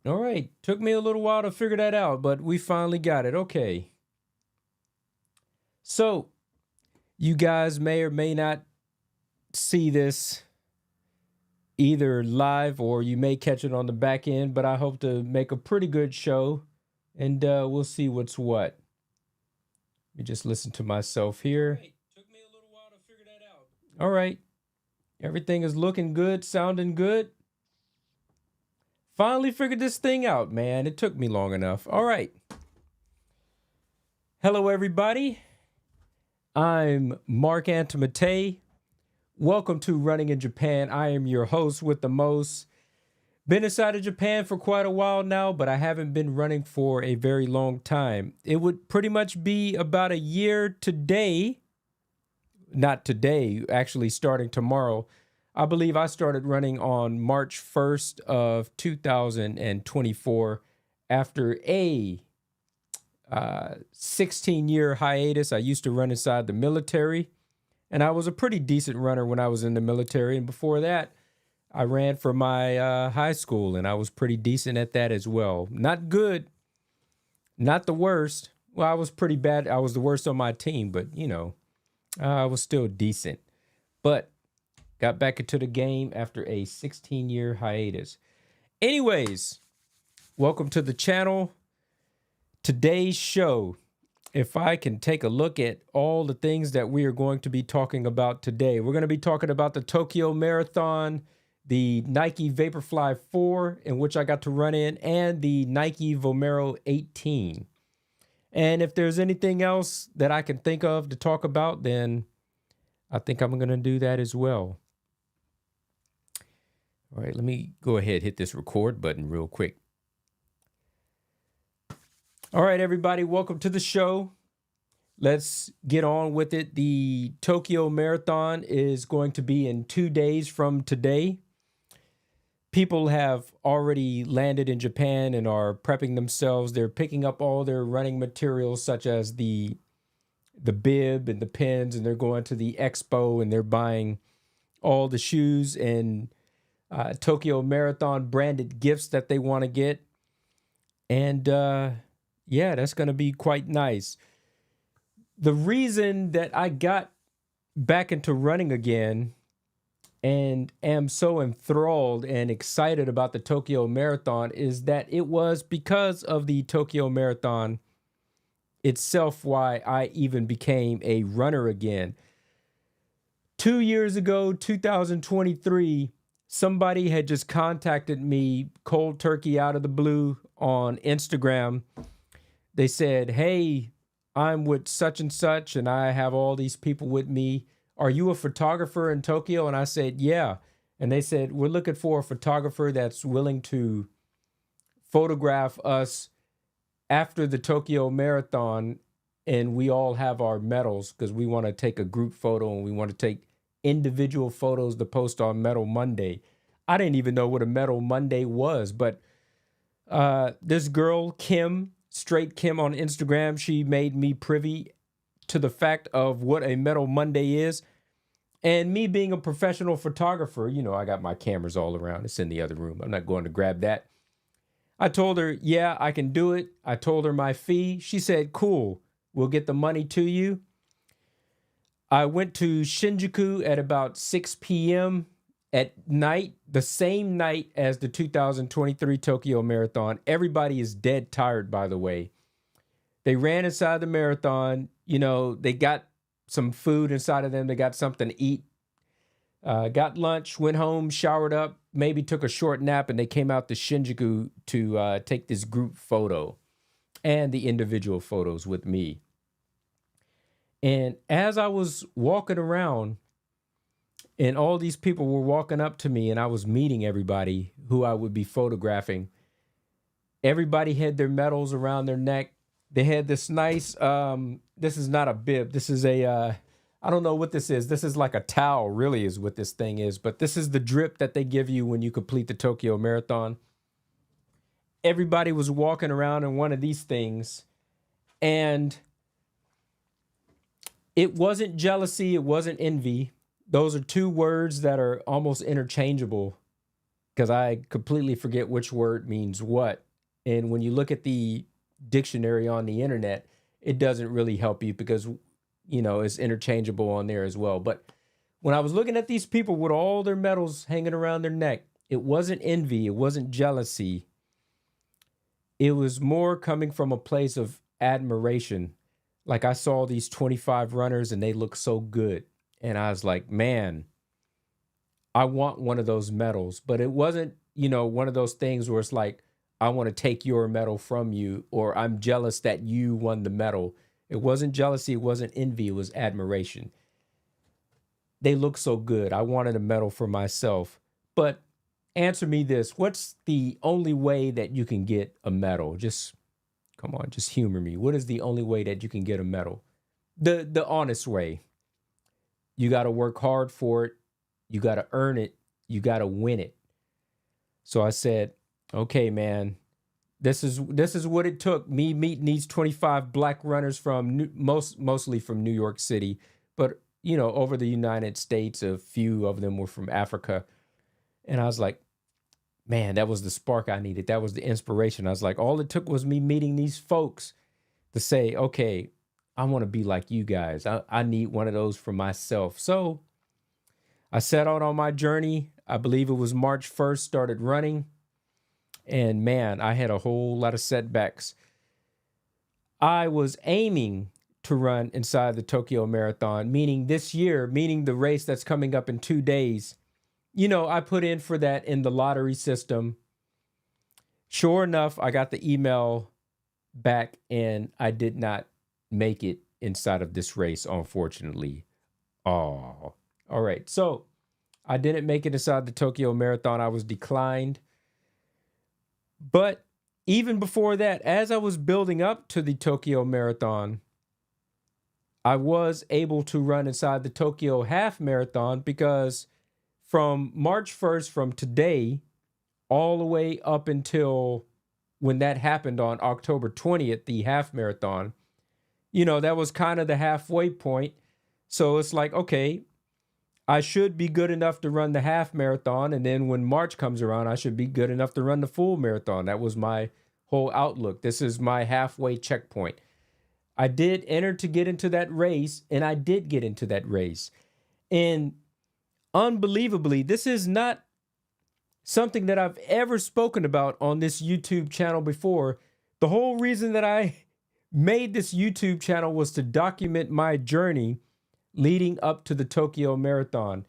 All right. Took me a little while to figure that out, but we finally got it. Okay. So, you guys may or may not see this either live or you may catch it on the back end, but I hope to make a pretty good show and we'll see what's what. Let me just listen to myself here. All right. Took me a little while to figure that out. All right. Everything is looking good, sounding good. Finally figured this thing out, man. It took me long enough. All right. Hello, everybody. I'm Mark Antimate. Welcome to Running in Japan. I am your host with the most. Been inside of Japan for quite a while now, but I haven't been running for a very long time. It would pretty much be about a year today. Not today, actually starting tomorrow. I believe I started running on March 1st of 2024 after a 16-year hiatus. I used to run inside the military, and I was a pretty decent runner when I was in the military. And before that, I ran for my high school, and I was pretty decent at that as well. Not good, not the worst. Well, I was pretty bad. I was the worst on my team, but, I was still decent. But got back into the game after a 16-year hiatus. Anyways, welcome to the channel. Today's show, if I can take a look at all the things that we are going to be talking about today, we're going to be talking about the Tokyo Marathon, the Nike VaporFly 4, in which I got to run in, and the Nike Vomero 18. And if there's anything else that I can think of to talk about, then I think I'm going to do that as well. All right, let me go ahead, hit this record button real quick. All right, everybody, welcome to the show. Let's get on with it. The Tokyo Marathon is going to be in 2 days from today. People have already landed in Japan and are prepping themselves. They're picking up all their running materials, such as the bib and the pins, and they're going to the expo and they're buying all the shoes and Tokyo Marathon branded gifts that they want to get. And yeah, that's going to be quite nice. The reason that I got back into running again and am so enthralled and excited about the Tokyo Marathon is that it was because of the Tokyo Marathon itself why I even became a runner again. 2 years ago, 2023, somebody had just contacted me cold turkey out of the blue on Instagram. They said, "Hey, I'm with such and such, and I have all these people with me. Are you a photographer in Tokyo?" And I said, "Yeah." And they said, "We're looking for a photographer that's willing to photograph us after the Tokyo Marathon, and we all have our medals because we want to take a group photo and we want to take individual photos to post on Medal Monday." I didn't even know what a Medal Monday was, but this girl, Kim, Straight Kim on Instagram, she made me privy to the fact of what a Medal Monday is. And me being a professional photographer, I got my cameras all around. It's in the other room. I'm not going to grab that. I told her, yeah, I can do it. I told her my fee. She said, "Cool, we'll get the money to you." I went to Shinjuku at about 6 p.m. at night, the same night as the 2023 Tokyo Marathon. Everybody is dead tired, by the way. They ran inside the marathon. They got some food inside of them. They got something to eat. Got lunch, went home, showered up, maybe took a short nap, and they came out to Shinjuku to take this group photo and the individual photos with me. And as I was walking around, and all these people were walking up to me, and I was meeting everybody who I would be photographing. Everybody had their medals around their neck. They had this nice, this is not a bib. This is I don't know what this is. This is like a towel, really, is what this thing is. But this is the drip that they give you when you complete the Tokyo Marathon. Everybody was walking around in one of these things. And it wasn't jealousy. It wasn't envy. Those are two words that are almost interchangeable because I completely forget which word means what. And when you look at the dictionary on the internet, it doesn't really help you because, you know, it's interchangeable on there as well. But when I was looking at these people with all their medals hanging around their neck, it wasn't envy, it wasn't jealousy. It was more coming from a place of admiration. Like I saw these 25 runners and they look so good. And I was like, man, I want one of those medals. But it wasn't, you know, one of those things where it's like, I want to take your medal from you, or I'm jealous that you won the medal. It wasn't jealousy, it wasn't envy, it was admiration. They look so good. I wanted a medal for myself. But answer me this, what's the only way that you can get a medal? Just come on, just humor me. What is the only way that you can get a medal? The honest way. You got to work hard for it. You got to earn it. You got to win it. So I said, okay, man, this is what it took. Me meeting these 25 black runners from mostly from New York City, but you know, over the United States, a few of them were from Africa. And I was like, man, that was the spark I needed. That was the inspiration. I was like, all it took was me meeting these folks to say, okay, I want to be like you guys. I need one of those for myself. So I set out on my journey. I believe it was March 1st, started running. And man, I had a whole lot of setbacks. I was aiming to run inside the Tokyo Marathon, meaning this year, meaning the race that's coming up in 2 days. You know, I put in for that in the lottery system. Sure enough, I got the email back and I did not make it inside of this race, unfortunately. Oh, all right. So I didn't make it inside the Tokyo Marathon. I was declined. But even before that, as I was building up to the Tokyo Marathon, I was able to run inside the Tokyo Half Marathon because from March 1st, from today, all the way up until when that happened on October 20th, the half marathon, you know, that was kind of the halfway point. So it's like, okay, I should be good enough to run the half marathon. And then when March comes around, I should be good enough to run the full marathon. That was my whole outlook. This is my halfway checkpoint. I did enter to get into that race, and I did get into that race. And unbelievably, this is not something that I've ever spoken about on this YouTube channel before. The whole reason that I made this YouTube channel was to document my journey leading up to the Tokyo Marathon.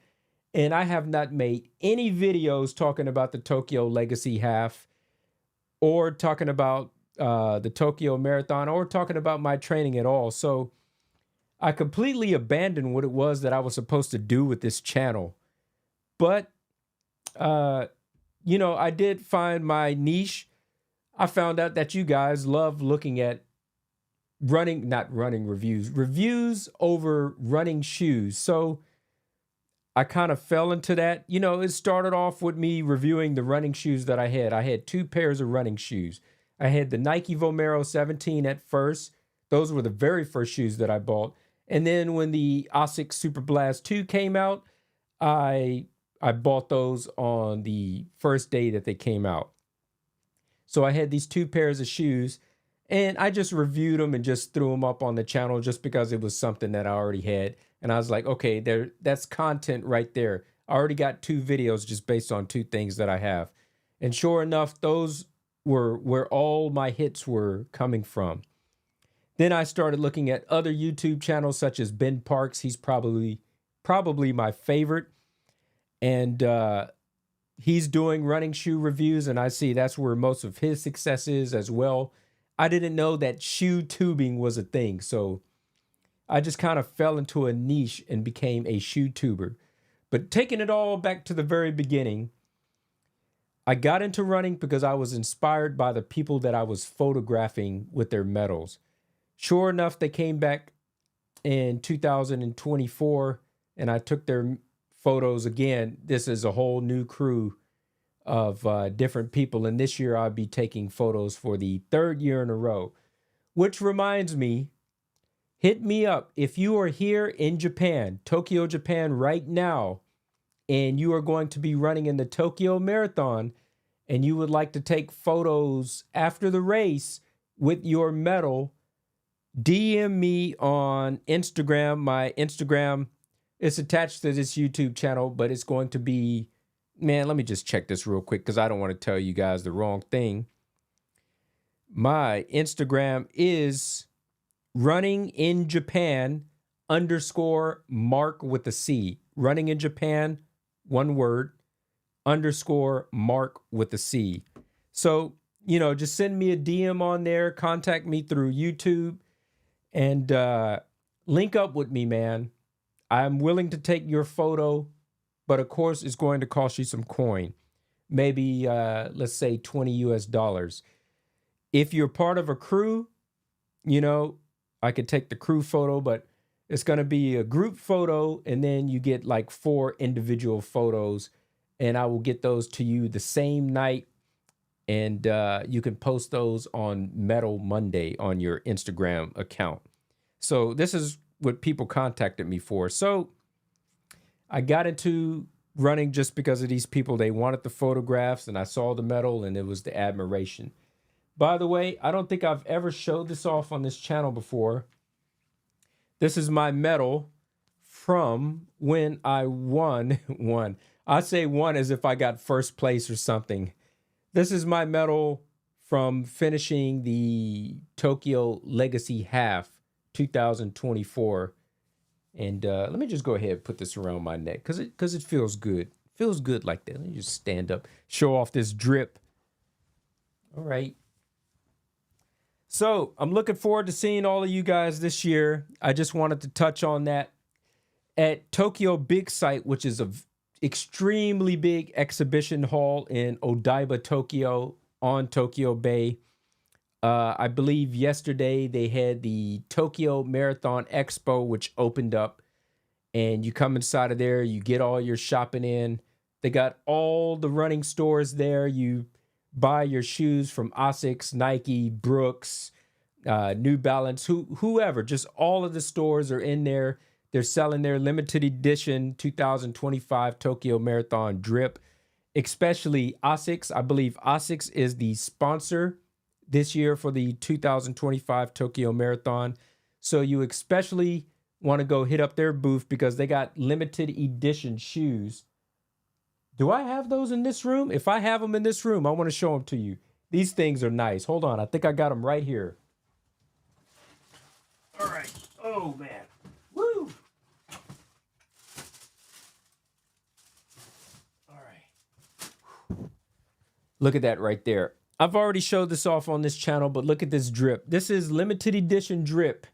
And I have not made any videos talking about the Tokyo Legacy Half or talking about the Tokyo Marathon or talking about my training at all. So I completely abandoned what it was that I was supposed to do with this channel. But, you know, I did find my niche. I found out that you guys love looking at reviews over running shoes. So I kind of fell into that. You know, it started off with me reviewing the running shoes that I had. I had 2 pairs of running shoes. I had the Nike Vomero 17 at first. Those were the very first shoes that I bought. And then when the ASICS Super Blast 2 came out, I bought those on the first day that they came out. So I had these 2 pairs of shoes, and I just reviewed them and just threw them up on the channel just because it was something that I already had. And I was like, okay, that's content right there. I already got 2 videos just based on 2 things that I have. And sure enough, those were where all my hits were coming from. Then I started looking at other YouTube channels such as Ben Parks. He's probably my favorite. And he's doing running shoe reviews, and I see that's where most of his success is as well. I didn't know that shoe tubing was a thing, so I just kind of fell into a niche and became a shoe tuber. But taking it all back to the very beginning, I got into running because I was inspired by the people that I was photographing with their medals. Sure enough, they came back in 2024, and I took their photos again. This is a whole new crew of different people, and this year I'll be taking photos for the 3rd year in a row. Which reminds me, hit me up if you are here in Japan, Tokyo, Japan right now and you are going to be running in the Tokyo Marathon, and you would like to take photos after the race with your medal, DM me on Instagram. My Instagram is attached to this YouTube channel, but it's going to be, man, let me just check this real quick because I don't want to tell you guys the wrong thing. My Instagram is running in Japan _Mark with a C. Running in Japan, one word, _Mark with a C. So, you know, just send me a DM on there, contact me through YouTube, and link up with me, man. I'm willing to take your photo, but of course it's going to cost you some coin. Maybe, let's say $20 US. If you're part of a crew, you know, I could take the crew photo, but it's going to be a group photo, and then you get like 4 individual photos, and I will get those to you the same night, and you can post those on Medal Monday on your Instagram account. So this is what people contacted me for. So I got into running just because of these people. They wanted the photographs, and I saw the medal, and it was the admiration. By the way, I don't think I've ever showed this off on this channel before. This is my medal from when I won. I say won as if I got first place or something. This is my medal from finishing the Tokyo Legacy Half 2024. And let me just go ahead and put this around my neck because it feels good. It feels good like that. Let me just stand up, show off this drip. All right. So I'm looking forward to seeing all of you guys this year. I just wanted to touch on that. At Tokyo Big Sight, which is an extremely big exhibition hall in Odaiba, Tokyo, on Tokyo Bay. I believe yesterday they had the Tokyo Marathon Expo, which opened up. And you come inside of there, you get all your shopping in. They got all the running stores there. You buy your shoes from ASICS, Nike, Brooks, New Balance, whoever. Just all of the stores are in there. They're selling their limited edition 2025 Tokyo Marathon drip, especially ASICS. I believe ASICS is the sponsor this year for the 2025 Tokyo Marathon. So you especially want to go hit up their booth because they got limited edition shoes. Do I have those in this room? If I have them in this room, I want to show them to you. These things are nice. Hold on. I think I got them right here. All right. Oh, man. Woo. All right. Look at that right there. I've already showed this off on this channel, but look at this drip. This is limited edition drip.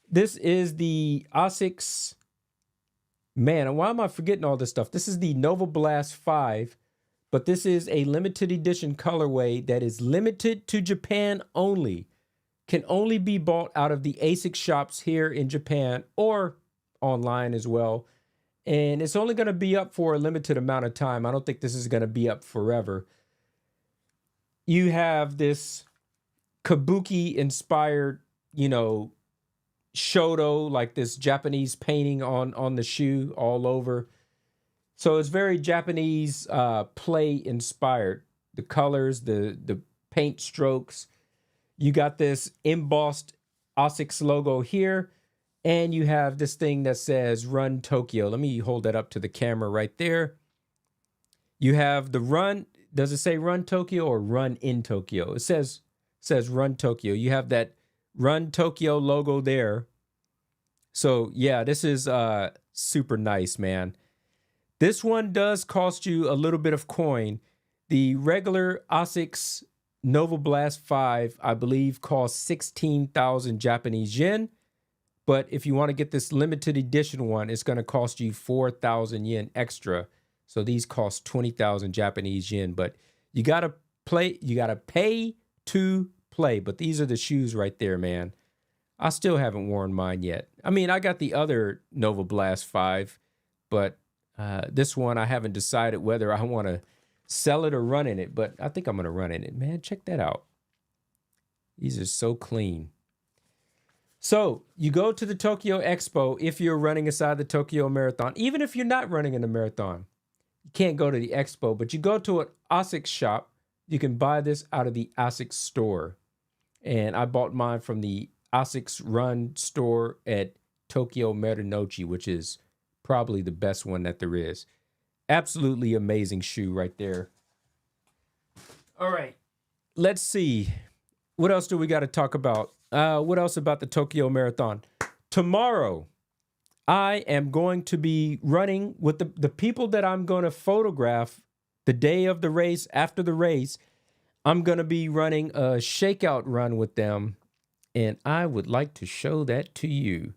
This is the ASICS. Man, why am I forgetting all this stuff? This is the Novablast 5, but this is a limited edition colorway that is limited to Japan only. Can only be bought out of the ASICS shops here in Japan or online as well. And it's only going to be up for a limited amount of time. I don't think this is going to be up forever. You have this kabuki inspired, you know, shodo, like this Japanese painting on the shoe all over. So it's very Japanese play inspired. The colors, the paint strokes. You got this embossed ASICS logo here, and you have this thing that says Run Tokyo. Let me hold that up to the camera right there. You have the run. Does it say Run Tokyo or Run in Tokyo? It says Run Tokyo. You have that Run Tokyo logo there. So yeah, this is super nice, man. This one does cost you a little bit of coin. The regular ASICS Novablast 5, I believe, costs 16,000 Japanese yen. But if you want to get this limited edition one, it's going to cost you 4,000 yen extra. So these cost 20,000 Japanese yen. But you got to pay to play. But these are the shoes right there, man. I still haven't worn mine yet. I mean, I got the other Novablast 5, but this one I haven't decided whether I want to sell it or run in it, but I think I'm going to run in it. Man, check that out. These are so clean. So you go to the Tokyo Expo if you're running inside the Tokyo Marathon. Even if you're not running in the marathon, you can't go to the expo, but you go to an ASICS shop. You can buy this out of the ASICS store. And I bought mine from the ASICS Run store at Tokyo Marunouchi, which is probably the best one that there is. Absolutely amazing shoe right there. All right, let's see. What else do we got to talk about? What else about the Tokyo Marathon? Tomorrow, I am going to be running with the people that I'm going to photograph the day of the race, after the race. I'm going to be running a shakeout run with them, and I would like to show that to you.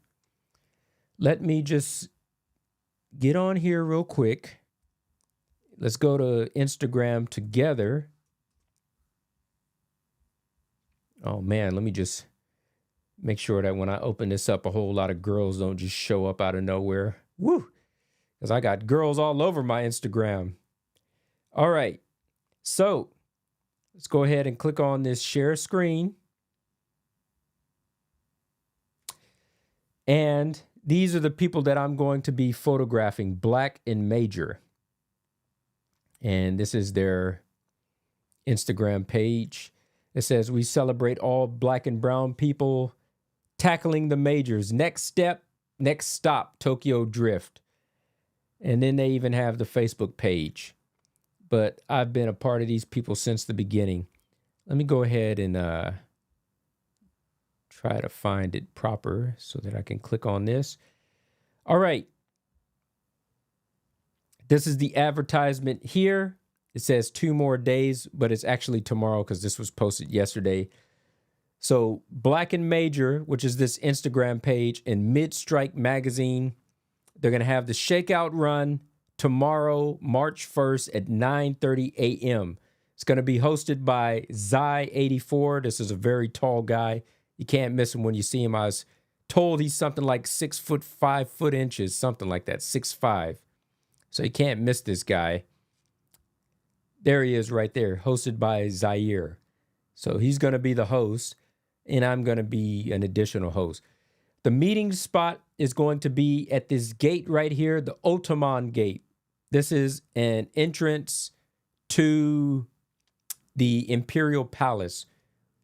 Let me just get on here real quick. Let's go to Instagram together. Oh, man, let me just make sure that when I open this up, a whole lot of girls don't just show up out of nowhere. Woo! Because I got girls all over my Instagram. All right. So let's go ahead and click on this share screen. And these are the people that I'm going to be photographing, Black and Major. And this is their Instagram page. It says, we celebrate all Black and brown people tackling the majors. Next step, next stop, Tokyo Drift. And then they even have the Facebook page. But I've been a part of these people since the beginning. Let me go ahead and try to find it proper so that I can click on this. All right. This is the advertisement here. It says 2 more days, but it's actually tomorrow because this was posted yesterday. So Black and Major, which is this Instagram page, and Mid-Strike Magazine, they're going to have the Shakeout run tomorrow, March 1st at 9:30 a.m. It's going to be hosted by Zai84. This is a very tall guy. You can't miss him when you see him. I was told he's something like 6 foot 5 foot inches, something like that, 6'5". So you can't miss this guy. There he is right there, hosted by Zaire. So he's going to be the host, and I'm going to be an additional host. The meeting spot is going to be at this gate right here, the Otoman Gate. This is an entrance to the Imperial Palace.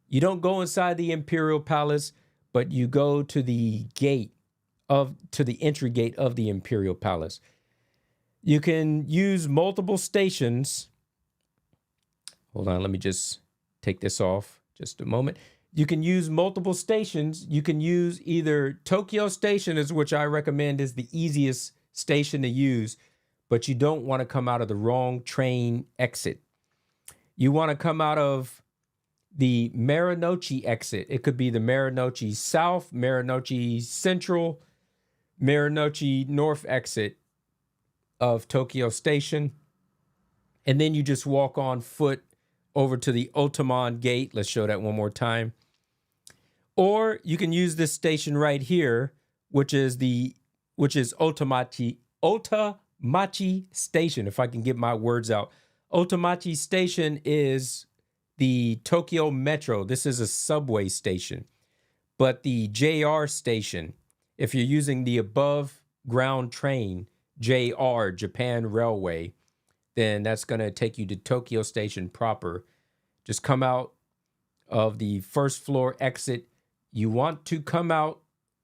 You don't go inside the Imperial Palace, but you go to the entry gate of the Imperial Palace. You can use multiple stations. Hold on, let me just take this off just a moment. You can use multiple stations. You can use either Tokyo Station, which I recommend is the easiest station to use, but you don't want to come out of the wrong train exit. You want to come out of the Marunouchi exit. It could be the Marunouchi South, Marunouchi Central, Marunouchi North exit of Tokyo Station. And then you just walk on foot over to the Otoman Gate. Let's show that one more time. Or you can use this station right here, which is Otamachi Station, if I can get my words out. Otamachi Station is the Tokyo Metro. This is a subway station. But the JR station, if you're using the above ground train, JR, Japan Railway, then that's going to take you to Tokyo Station proper. Just come out of the first floor exit. You want to come out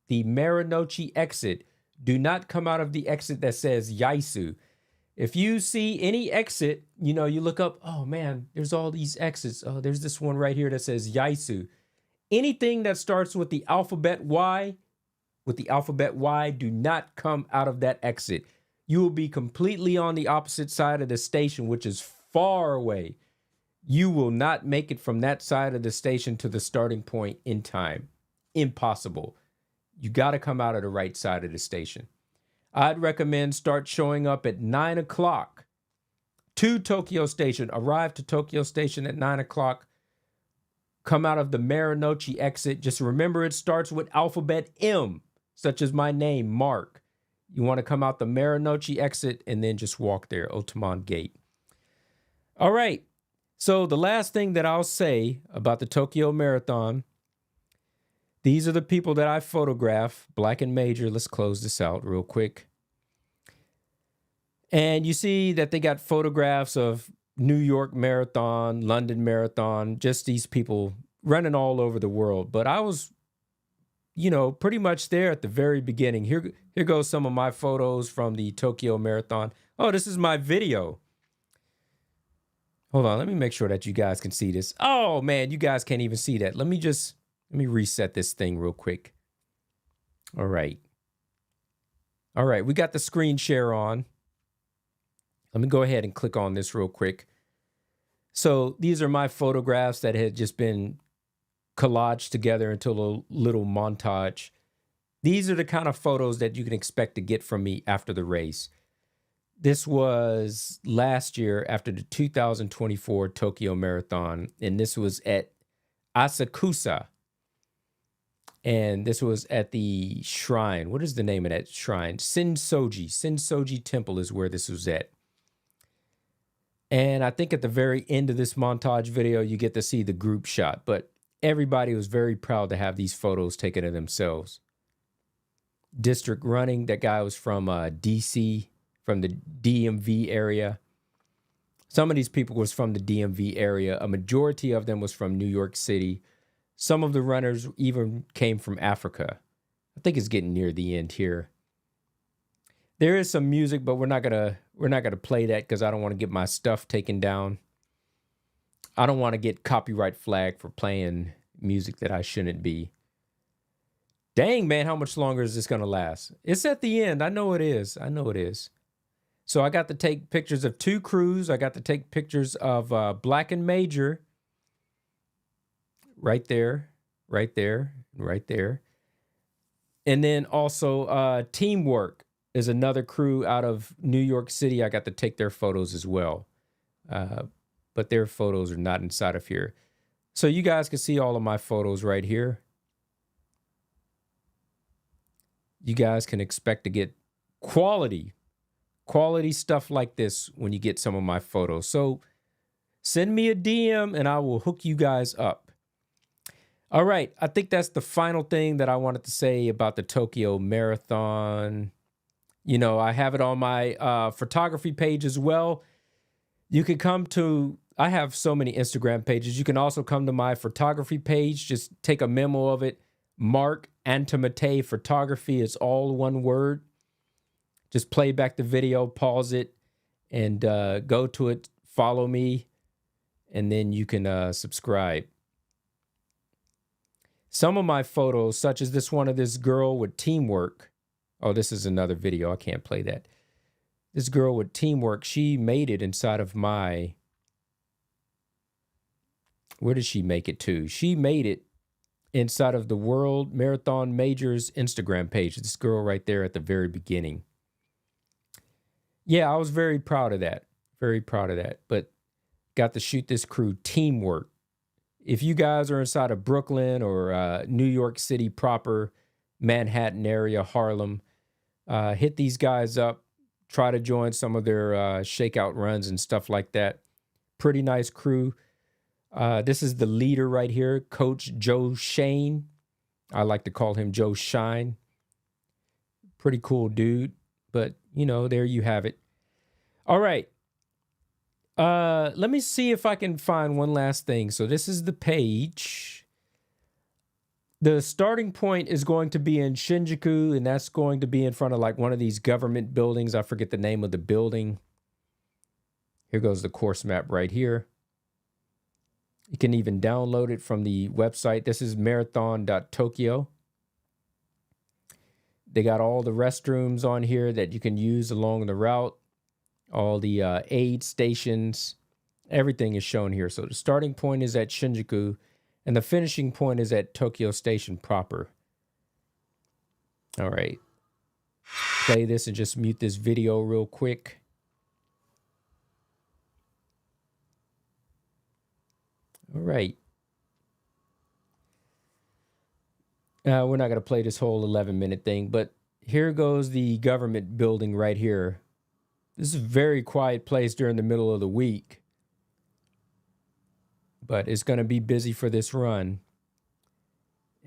the Marunouchi exit. Do not come out of the exit that says Yaisu. If you see any exit, you look up, oh man, there's all these exits. Oh, there's this one right here that says Yaisu. Anything that starts with the alphabet Y, do not come out of that exit. You will be completely on the opposite side of the station, which is far away. You will not make it from that side of the station to the starting point in time. Impossible. You got to come out of the right side of the station. I'd recommend start showing up at 9 o'clock to Tokyo Station. Arrive to Tokyo Station at 9 o'clock. Come out of the Marunouchi exit. Just remember it starts with alphabet M, such as my name, Mark. You want to come out the Marunouchi exit and then just walk there, Otoman Gate. All right. So the last thing that I'll say about the Tokyo Marathon, These are the people that I photograph, Black and Major. Let's close this out real quick. And you see that they got photographs of New York Marathon, London Marathon, just these people running all over the world. But I was, you know, pretty much there at the very beginning. Here goes some of my photos from the Tokyo Marathon. Oh, this is my video. Hold on, let me make sure that you guys can see this. Oh man, you guys can't even see that. Let me reset this thing real quick. All right. All right, we got the screen share on. Let me go ahead and click on this real quick. So these are my photographs that had just been collaged together into a little montage. These are the kind of photos that you can expect to get from me after the race. This was last year after the 2024 Tokyo Marathon, and this was at ASICS. And this was at the shrine. What is the name of that shrine? Sensoji Temple is where this was at. And I think at the very end of this montage video, you get to see the group shot. But everybody was very proud to have these photos taken of themselves. District running, that guy was from DC, from the DMV area. Some of these people was from the DMV area. A majority of them was from New York City. Some of the runners even came from Africa. I think it's getting near the end here. There is some music, but we're not gonna play that because I don't want to get my stuff taken down. I don't want to get copyright flagged for playing music that I shouldn't be. Dang, man, how much longer is this gonna last? It's at the end. I know it is. I know it is. So I got to take pictures of two crews. I got to take pictures of Black and Major. Right there, right there, right there. And then also Teamwork is another crew out of New York City. I got to take their photos as well. But their photos are not inside of here. So you guys can see all of my photos right here. You guys can expect to get quality stuff like this when you get some of my photos. So send me a DM and I will hook you guys up. All right, I think that's the final thing that I wanted to say about the Tokyo Marathon. You know, I have it on my photography page as well. You can come to, I have so many Instagram pages. You can also come to my photography page. Just take a memo of it. Mark Antimate Photography. It's all one word. Just play back the video, pause it, and go to it, follow me, and then you can subscribe. Some of my photos, such as this one of this girl with Teamwork. Oh, this is another video. I can't play that. This girl with Teamwork, she made it inside of my... Where did she make it to? She made it inside of the World Marathon Majors Instagram page. This girl right there at the very beginning. Yeah, I was very proud of that. Very proud of that. But got to shoot this crew, Teamwork. If you guys are inside of Brooklyn or New York City proper, Manhattan area, Harlem, hit these guys up. Try to join some of their shakeout runs and stuff like that. Pretty nice crew. This is the leader right here, Coach Joe Shane. I like to call him Joe Shine. Pretty cool dude. But, you know, there you have it. All right. Let me see if I can find one last thing. So this is the page. The starting point is going to be in Shinjuku, and that's going to be in front of like one of these government buildings. I forget the name of the building. Here goes the course map right here. You can even download it from the website. This is marathon.tokyo. They got all the restrooms on here that you can use along the route. All the aid stations, everything is shown here. So the starting point is at Shinjuku, and the finishing point is at Tokyo Station proper. All right. Play this and just mute this video real quick. All right. We're not going to play this whole 11-minute thing, but here goes the government building right here. This is a very quiet place during the middle of the week, but it's going to be busy for this run.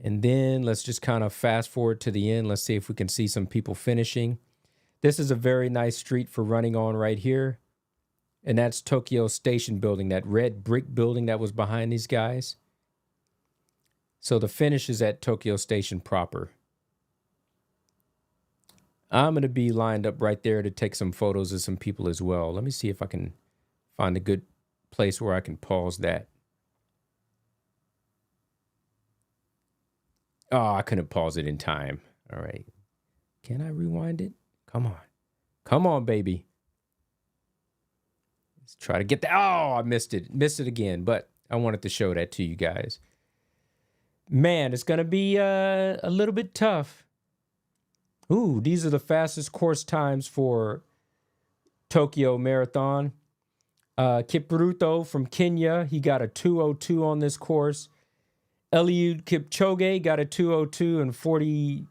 And then let's just kind of fast forward to the end. Let's see if we can see some people finishing. This is a very nice street for running on right here. And that's Tokyo Station building, that red brick building that was behind these guys. So the finish is at Tokyo Station proper. I'm going to be lined up right there to take some photos of some people as well. Let me see if I can find a good place where I can pause that. Oh, I couldn't pause it in time. All right. Can I rewind it? Come on. Come on, baby. Let's try to get that. Oh, I missed it. Missed it again, but I wanted to show that to you guys. Man, it's going to be a little bit tough. Ooh, these are the fastest course times for Tokyo Marathon. Kipruto from Kenya, he got a 2:02 on this course. Eliud Kipchoge got a 2:02 and 40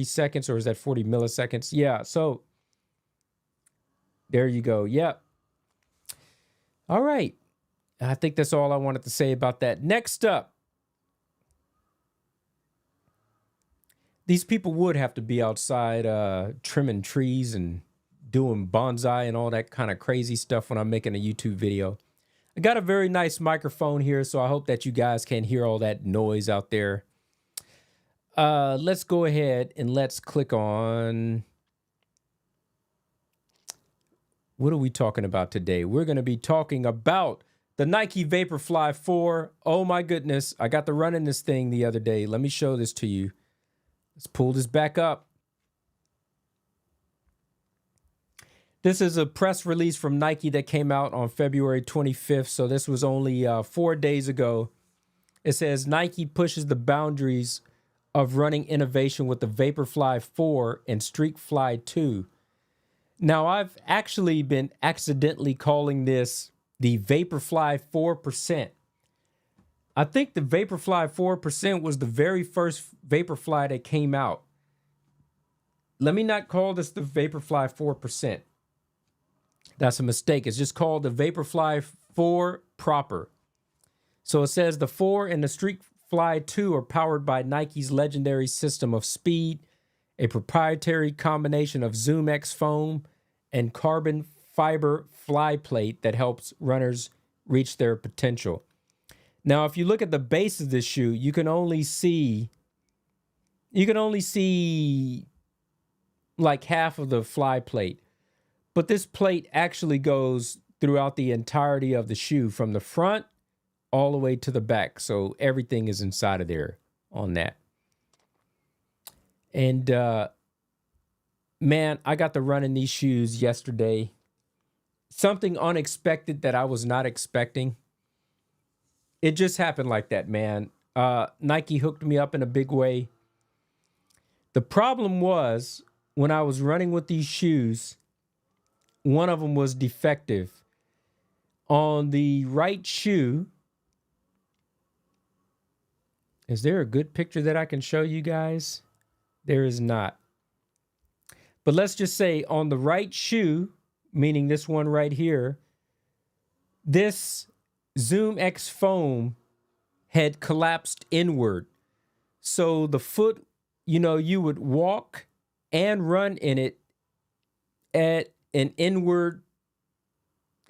seconds, or is that 40 milliseconds? Yeah, so there you go. Yep. All right. I think that's all I wanted to say about that. Next up, these people would have to be outside trimming trees and doing bonsai and all that kind of crazy stuff when I'm making a YouTube video. I got a very nice microphone here, so I hope that you guys can hear all that noise out there. Let's go ahead and let's click on... What are we talking about today? We're going to be talking about the Nike VaporFly 4. Oh my goodness, I got to run in this thing the other day. Let me show this to you. Let's pull this back up. This is a press release from Nike that came out on February 25th, so this was only 4 days ago. It says Nike pushes the boundaries of running innovation with the VaporFly 4 and StreakFly 2. Now, I've actually been accidentally calling this the VaporFly 4%. I think the VaporFly 4% was the very first VaporFly that came out. Let me not call this the VaporFly 4%. That's a mistake. It's just called the VaporFly 4 proper. So it says the 4 and the StreakFly 2 are powered by Nike's legendary system of speed, a proprietary combination of ZoomX foam and carbon fiber fly plate that helps runners reach their potential. Now, if you look at the base of this shoe, you can only see like half of the fly plate. But this plate actually goes throughout the entirety of the shoe from the front all the way to the back. So everything is inside of there on that. And man, I got to run in these shoes yesterday. Something unexpected that I was not expecting. It just happened like that, man. Nike hooked me up in a big way. The problem was when I was running with these shoes, one of them was defective. On the right shoe, is there a good picture that I can show you guys? There is not. But let's just say on the right shoe, meaning this one right here, this ZoomX foam had collapsed inward. So the foot, you know, you would walk and run in it at an inward,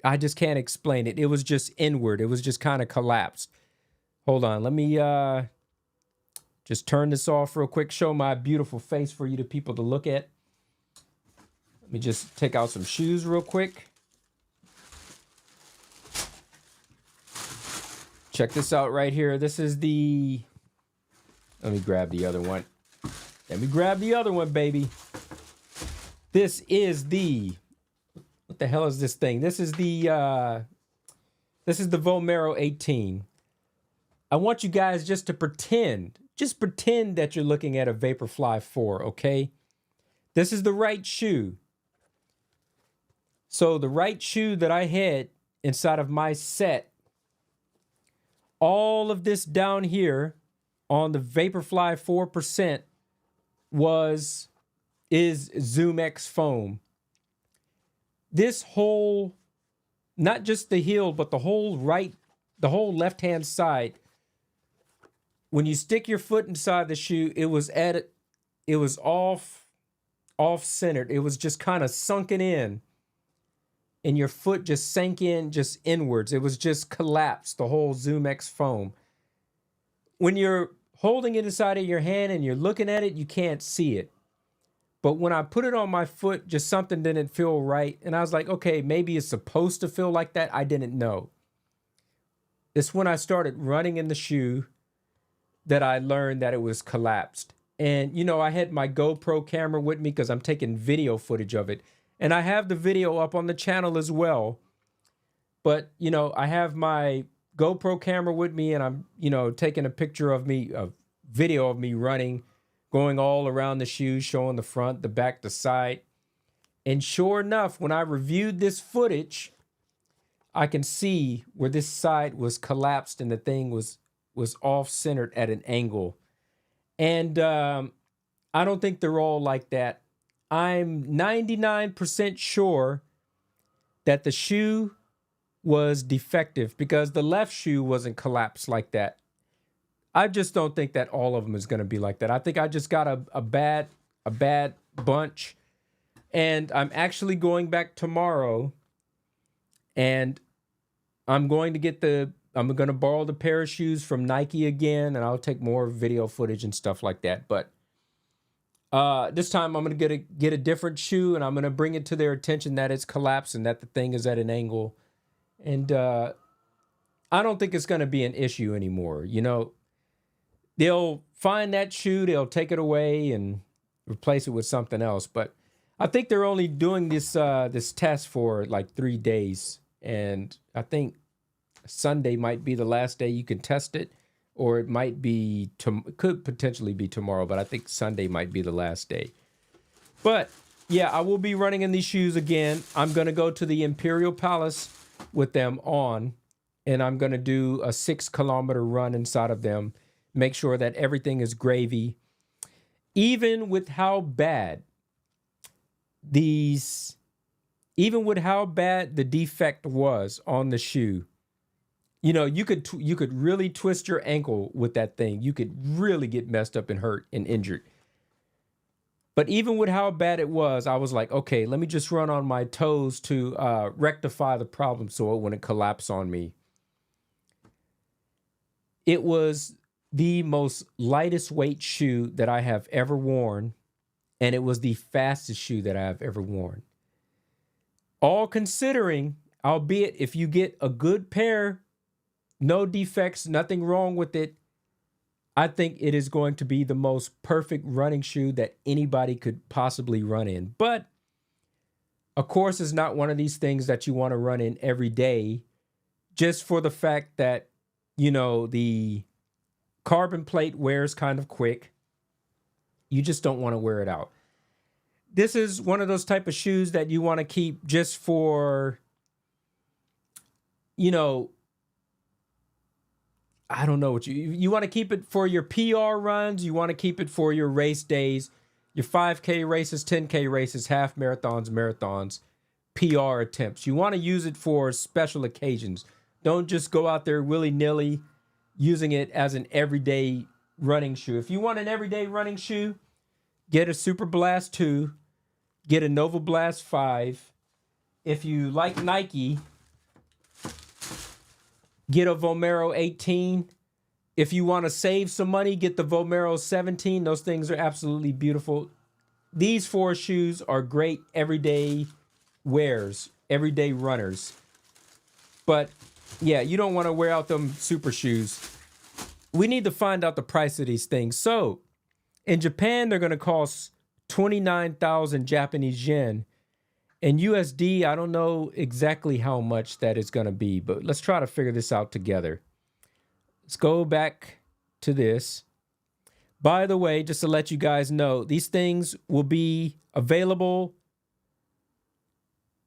I just can't explain it. It was just inward. It was just kind of collapsed. Hold on. Let me just turn this off real quick. Show my beautiful face for you to people to look at. Let me just take out some shoes real quick. Check this out right here. This is the... Let me grab the other one. Let me grab the other one, baby. This is the... What the hell is this thing? This is the Vomero 18. I want you guys just to pretend that you're looking at a VaporFly 4, okay? This is the right shoe. So the right shoe that I had inside of my set, all of this down here on the VaporFly 4% is ZoomX foam. This whole, not just the heel, but the whole left-hand side when you stick your foot inside the shoe, it was off centered. It was just kind of sunken in, and your foot just sank in just inwards. It was just collapsed, the whole Zoom X foam. When you're holding it inside of your hand and you're looking at it, you can't see it. But when I put it on my foot, just something didn't feel right. And I was like, okay, maybe it's supposed to feel like that. I didn't know. It's when I started running in the shoe that I learned that it was collapsed. And, you know, I had my GoPro camera with me because I'm taking video footage of it. And I have the video up on the channel as well. But, you know, I have my GoPro camera with me and I'm, you know, taking a picture of me, a video of me running, going all around the shoe, showing the front, the back, the side. And sure enough, when I reviewed this footage, I can see where this side was collapsed and the thing was off-centered at an angle. And I don't think they're all like that. I'm 99% sure that the shoe was defective because the left shoe wasn't collapsed like that. I just don't think that all of them is going to be like that. I think I just got a bad bunch. And I'm actually going back tomorrow and I'm going to borrow the pair of shoes from Nike again, and I'll take more video footage and stuff like that. But this time I'm going to get a different shoe, and I'm going to bring it to their attention that it's collapsed and that the thing is at an angle. And I don't think it's going to be an issue anymore. You know, they'll find that shoe, they'll take it away and replace it with something else. But I think they're only doing this test for like 3 days, and I think Sunday might be the last day you can test it, or it might be could potentially be tomorrow, but I think Sunday might be the last day. But yeah, I will be running in these shoes again. I'm going to go to the Imperial Palace with them on, and I'm going to do a 6-kilometer run inside of them, make sure that everything is gravy. Even with how bad the defect was on the shoe, you know, you could really twist your ankle with that thing. You could really get messed up and hurt and injured. But even with how bad it was, I was like, okay, let me just run on my toes to rectify the problem so it wouldn't collapse on me. It was the most lightest weight shoe that I have ever worn, and it was the fastest shoe that I have ever worn. All considering, albeit if you get a good pair, no defects, nothing wrong with it, I think it is going to be the most perfect running shoe that anybody could possibly run in. But, of course, it's not one of these things that you want to run in every day just for the fact that, you know, the carbon plate wears kind of quick. You just don't want to wear it out. This is one of those type of shoes that you want to keep just for, you know, I don't know what you want to keep it for your PR runs. You want to keep it for your race days, your 5K races, 10K races, half marathons, PR attempts. You want to use it for special occasions. Don't just go out there willy-nilly using it as an everyday running shoe. If you want an everyday running shoe, get a Super Blast 2, get a Novablast 5. If you like Nike, get a Vomero 18. If you want to save some money, get the Vomero 17. Those things are absolutely beautiful. These 4 shoes are great everyday wears, everyday runners. But yeah, you don't want to wear out them super shoes. We need to find out the price of these things. So in Japan, they're going to cost 29,000 Japanese yen. In USD, I don't know exactly how much that is going to be, but let's try to figure this out together. Let's go back to this. By the way, just to let you guys know, these things will be available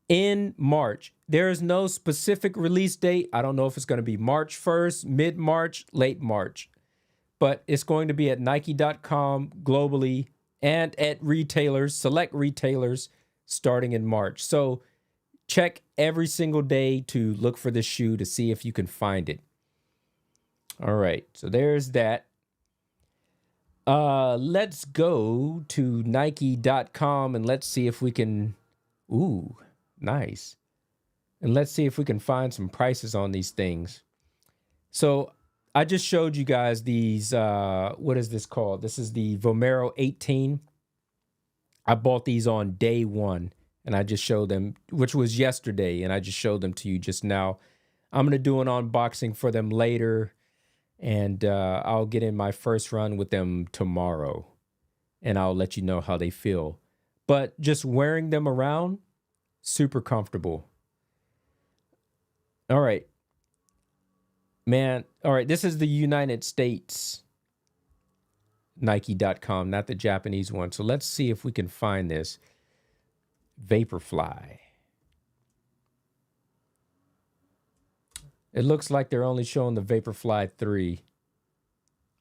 in March. There is no specific release date. I don't know if it's going to be March 1st, mid-March, late March, but it's going to be at Nike.com globally and at retailers, select retailers, starting in March. So check every single day to look for this shoe to see if you can find it. All right, so there's that. Let's go to Nike.com and let's see if we can. Ooh, nice. And let's see if we can find some prices on these things. So I just showed you guys these. What is this called? This is the Vomero 18. I bought these on day one, and I just showed them, which was yesterday, and I just showed them to you just now. I'm going to do an unboxing for them later, and I'll get in my first run with them tomorrow, and I'll let you know how they feel. But just wearing them around, super comfortable. All right. Man, all right, this is the United States Nike.com, not the Japanese one. So let's see if we can find this. VaporFly. It looks like they're only showing the VaporFly 3,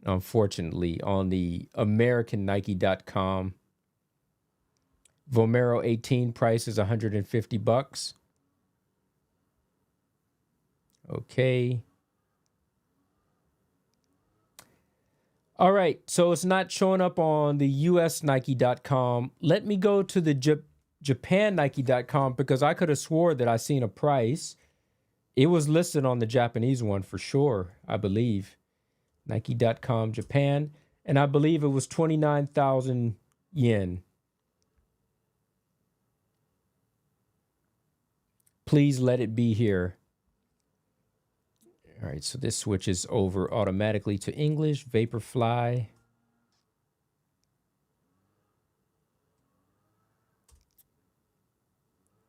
unfortunately, on the American Nike.com. Vomero 18 price is $150. Okay. All right, so it's not showing up on the US Nike.com. Let me go to the Japan Nike.com because I could have swore that I seen a price. It was listed on the Japanese one for sure, I believe. Nike.com Japan, and I believe it was 29,000 yen. Please let it be here. All right, so this switches over automatically to English. VaporFly.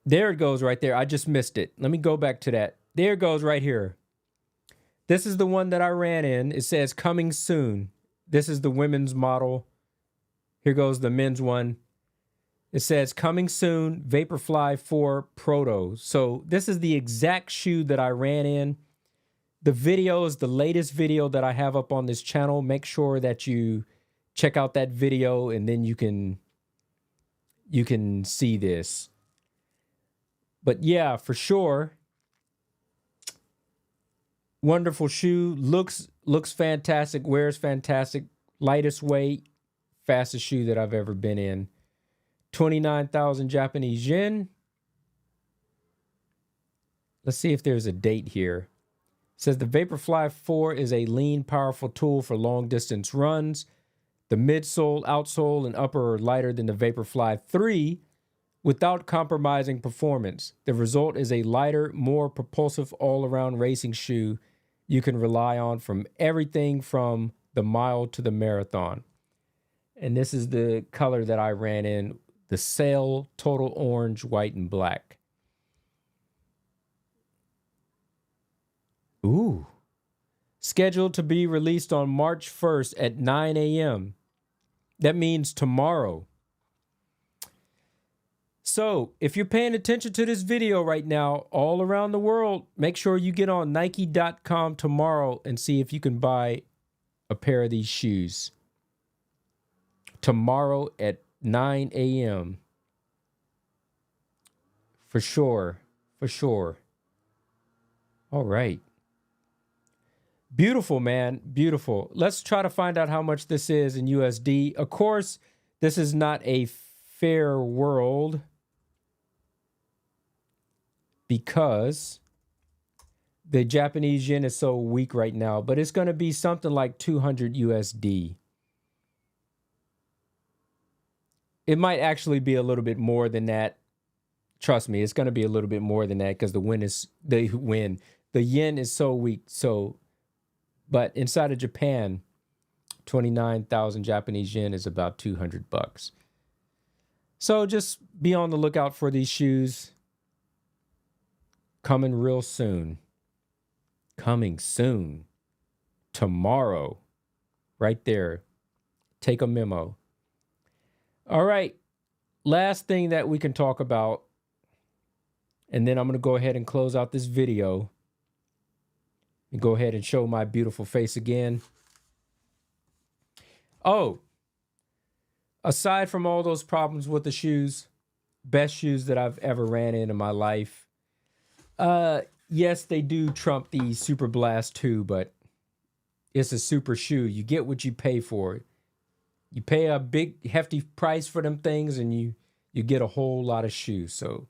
There it goes right there. I just missed it. Let me go back to that. There it goes right here. This is the one that I ran in. It says coming soon. This is the women's model. Here goes the men's one. It says coming soon, VaporFly 4 Proto. So this is the exact shoe that I ran in. The video is the latest video that I have up on this channel. Make sure that you check out that video and then you can see this. But yeah, for sure. Wonderful shoe. Looks fantastic. Wears fantastic. Lightest weight. Fastest shoe that I've ever been in. 29,000 Japanese yen. Let's see if there's a date here. It says the VaporFly 4 is a lean, powerful tool for long-distance runs. The midsole, outsole, and upper are lighter than the VaporFly 3 without compromising performance. The result is a lighter, more propulsive all-around racing shoe you can rely on from everything from the mile to the marathon. And this is the color that I ran in, the Sail Total Orange, White, and Black. Ooh. Scheduled to be released on March 1st at 9 a.m. That means tomorrow. So, if you're paying attention to this video right now, all around the world, make sure you get on Nike.com tomorrow and see if you can buy a pair of these shoes. Tomorrow at 9 a.m. For sure. For sure. All right. Beautiful, man. Beautiful. Let's try to find out how much this is in USD. Of course, this is not a fair world because the Japanese yen is so weak right now, but it's going to be something like 200 USD. It might actually be a little bit more than that. Trust me, it's going to be a little bit more than that because the yen is so weak. So, but inside of Japan, 29,000 Japanese yen is about $200. So just be on the lookout for these shoes. Coming real soon. Coming soon. Tomorrow. Right there. Take a memo. All right. Last thing that we can talk about. And then I'm going to go ahead and close out this video. And go ahead and show my beautiful face again. Oh. Aside from all those problems with the shoes, best shoes that I've ever ran in my life. Yes, they do trump the Super Blast 2, but it's a super shoe. You get what you pay for. You pay a big hefty price for them things, and you get a whole lot of shoes. So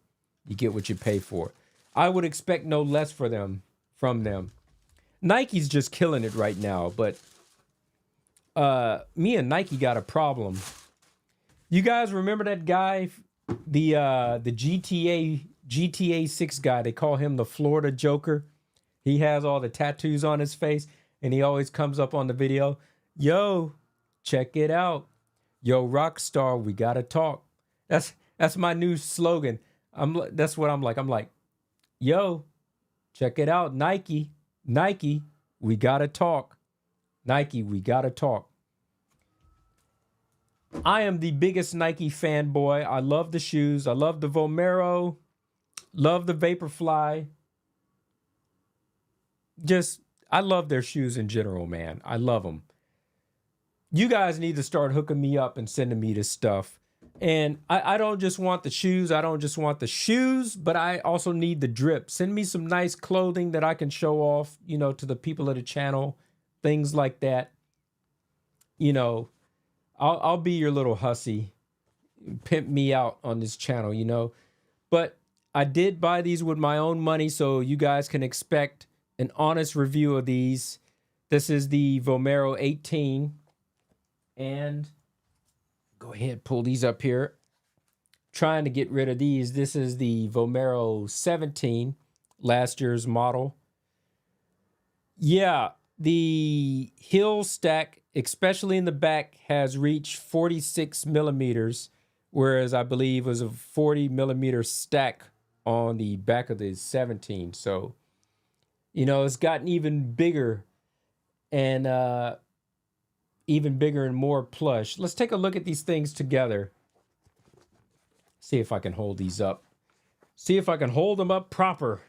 you get what you pay for. I would expect no less from them. Nike's just killing it right now, but me and Nike got a problem. You guys remember that guy, the GTA 6 guy? They call him the Florida Joker. He has all the tattoos on his face, and he always comes up on the video. Yo, check it out. Yo, Rockstar, we gotta talk. That's my new slogan. That's what I'm like. I'm like, yo, check it out, Nike, we gotta talk. Nike, we gotta talk. I am the biggest Nike fanboy. I love the shoes. I love the Vomero. Love the VaporFly. I love their shoes in general, man. I love them. You guys need to start hooking me up and sending me this stuff. And I don't just want the shoes. I don't just want the shoes, but I also need the drip. Send me some nice clothing that I can show off, to the people of the channel. Things like that. I'll be your little hussy. Pimp me out on this channel, But I did buy these with my own money, so you guys can expect an honest review of these. This is the Vomero 18. And go ahead, pull these up here. Trying to get rid of these. This is the Vomero 17, last year's model. Yeah, the heel stack, especially in the back, has reached 46 millimeters, whereas I believe it was a 40 millimeter stack on the back of the 17. So, it's gotten even bigger and more plush. Let's take a look at these things together. See if I can hold these up. See if I can hold them up proper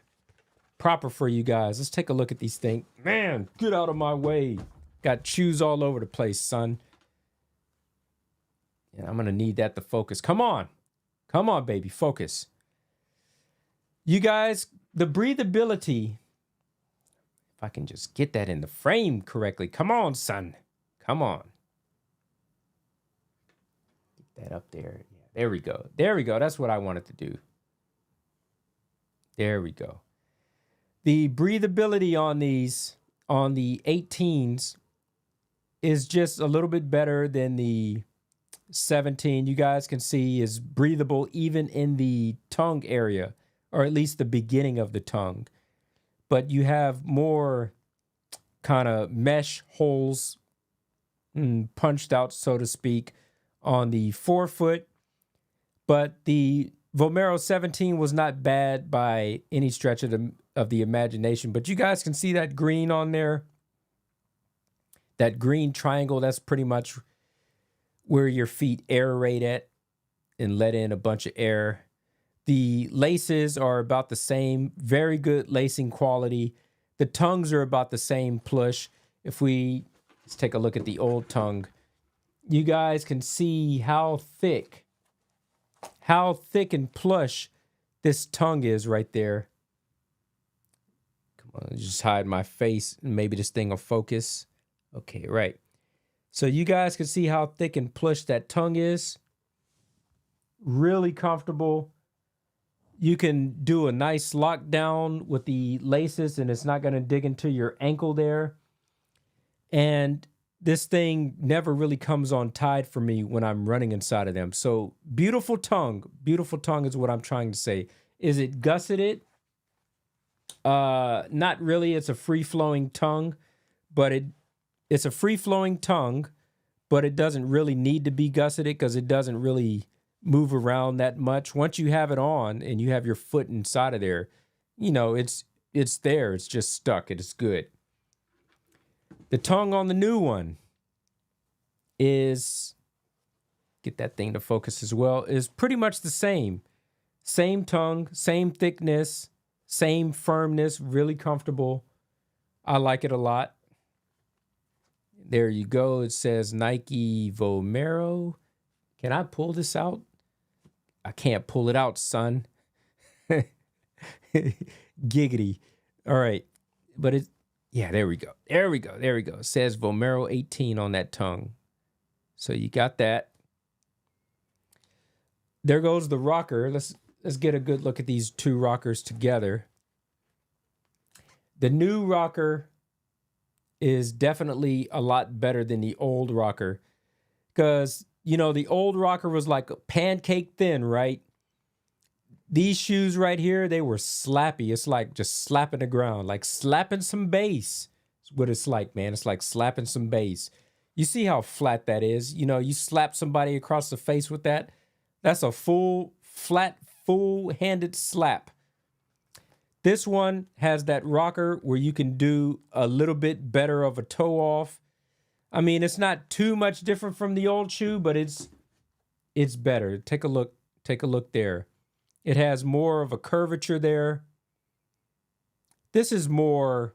for you guys. Let's take a look at these things. Man, get out of my way. Got shoes all over the place, son. And I'm going to need that to focus. Come on, baby, focus. You guys, the breathability, if I can just get that in the frame correctly. Come on, son. Come on. Get that up there. Yeah, there we go. There we go. That's what I wanted to do. There we go. The breathability on these, on the 18s, is just a little bit better than the 17. You guys can see is breathable even in the tongue area, or at least the beginning of the tongue. But you have more kind of mesh holes punched out, so to speak, on the forefoot. But the Vomero 17 was not bad by any stretch of the imagination. But you guys can see that green on there. That green triangle, that's pretty much where your feet aerate at and let in a bunch of air. The laces are about the same, very good lacing quality. The tongues are about the same plush. Let's take a look at the old tongue. You guys can see how thick and plush this tongue is right there. Come on, just hide my face and maybe this thing will focus. Okay, right. So you guys can see how thick and plush that tongue is. Really comfortable. You can do a nice lockdown with the laces and it's not going to dig into your ankle there. And this thing never really comes untied for me when I'm running inside of them. So beautiful tongue is what I'm trying to say. Is it gusseted? Not really. It's a free-flowing tongue, but it's a free-flowing tongue, but it doesn't really need to be gusseted because it doesn't really move around that much. Once you have it on and you have your foot inside of there, it's there. It's just stuck. It is good. The tongue on the new one is, get that thing to focus as well, is pretty much the same. Same tongue, same thickness, same firmness, really comfortable. I like it a lot. There you go. It says Nike Vomero. Can I pull this out? I can't pull it out, son. Giggity. All right. But yeah, there we go. There we go. It says Vomero 18 on that tongue. So you got that. There goes the rocker. Let's get a good look at these two rockers together. The new rocker is definitely a lot better than the old rocker, because, you know, the old rocker was like pancake thin, right? These shoes right here, they were slappy. It's like just slapping the ground, like slapping some bass. That's what it's like, man. It's like slapping some bass. You see how flat that is? You know, you slap somebody across the face with that. That's a full, flat, full-handed slap. This one has that rocker where you can do a little bit better of a toe off. I mean, it's not too much different from the old shoe, but it's better. Take a look. Take a look there. It has more of a curvature there. This is more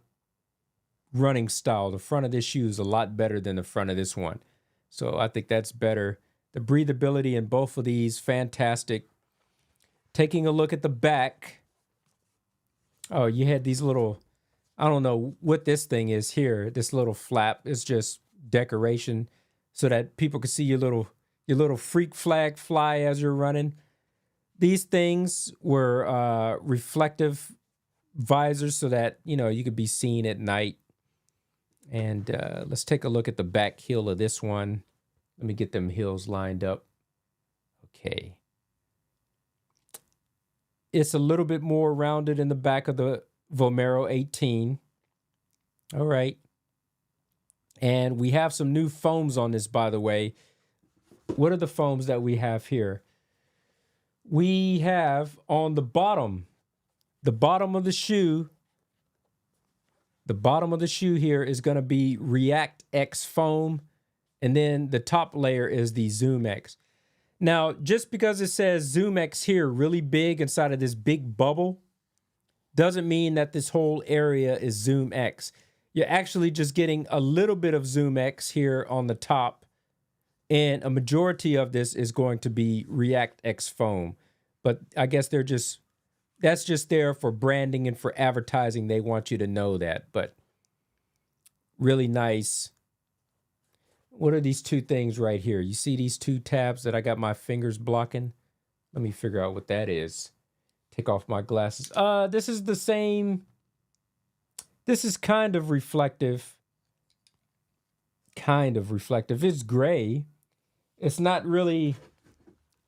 running style. The front of this shoe is a lot better than the front of this one. So I think that's better. The breathability in both of these, fantastic. Taking a look at the back. Oh, you had these little, I don't know what this thing is here. This little flap is just decoration so that people can see your little freak flag fly as you're running. These things were reflective visors so that, you know, you could be seen at night. And let's take a look at the back heel of this one. Let me get them heels lined up. Okay. It's a little bit more rounded in the back of the Vomero 18. All right. And we have some new foams on this, by the way. What are the foams that we have here? We have on the bottom of the shoe, here is going to be React X foam. And then the top layer is the Zoom X. Now, just because it says Zoom X here really big inside of this big bubble doesn't mean that this whole area is Zoom X. You're actually just getting a little bit of Zoom X here on the top, and a majority of this is going to be React X foam. But I guess that's just there for branding and for advertising. They want you to know that, but really nice. What are these two things right here? You see these two tabs that I got my fingers blocking? Let me figure out what that is. Take off my glasses. This is the same. This is kind of reflective. Kind of reflective. It's gray. It's not really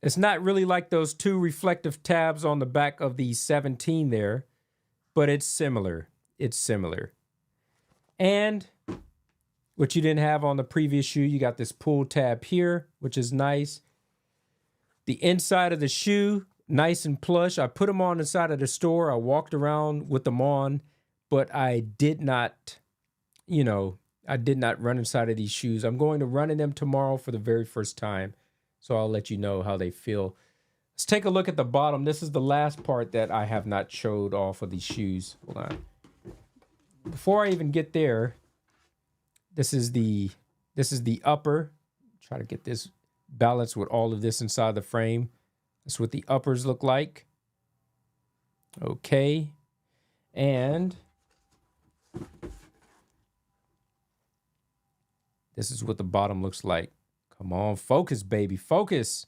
like those two reflective tabs on the back of the 17 there, but it's similar. It's similar. And what you didn't have on the previous shoe, you got this pull tab here, which is nice. The inside of the shoe, nice and plush. I put them on inside of the store. I walked around with them on, but I did not, I did not run inside of these shoes. I'm going to run in them tomorrow for the very first time, so I'll let you know how they feel. Let's take a look at the bottom. This is the last part that I have not showed off of these shoes. Hold on. Before I even get there, this is the upper. Try to get this balanced with all of this inside the frame. That's what the uppers look like. Okay. And this is what the bottom looks like. Come on, focus, baby, focus.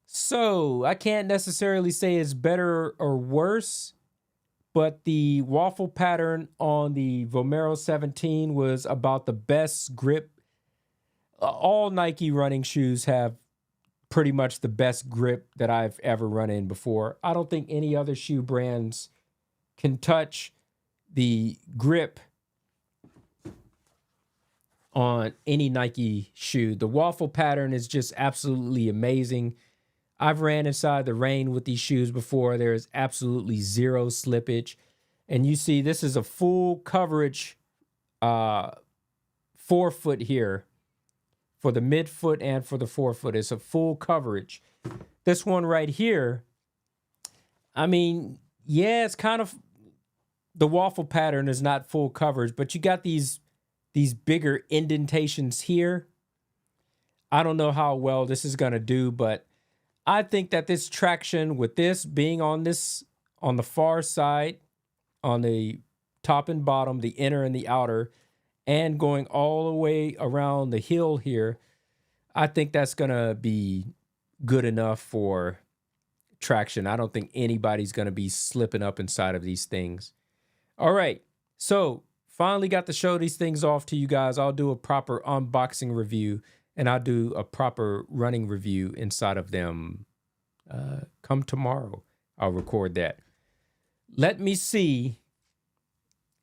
So I can't necessarily say it's better or worse, but the waffle pattern on the Vomero 17 was about the best grip. All Nike running shoes have pretty much the best grip that I've ever run in before. I don't think any other shoe brands can touch the grip on any Nike shoe. The waffle pattern is just absolutely amazing. I've ran inside the rain with these shoes before. There is absolutely zero slippage. And you see, this is a full coverage forefoot here for the midfoot and for the forefoot. It's a full coverage. This one right here, I mean, yeah, it's kind of, the waffle pattern is not full coverage, but you got these bigger indentations here. I don't know how well this is going to do, but I think that this traction with this being on the far side, on the top and bottom, the inner and the outer, and going all the way around the hill here, I think that's going to be good enough for traction. I don't think anybody's going to be slipping up inside of these things. All right. So finally got to show these things off to you guys. I'll do a proper unboxing review and I'll do a proper running review inside of them. Come tomorrow, I'll record that. Let me see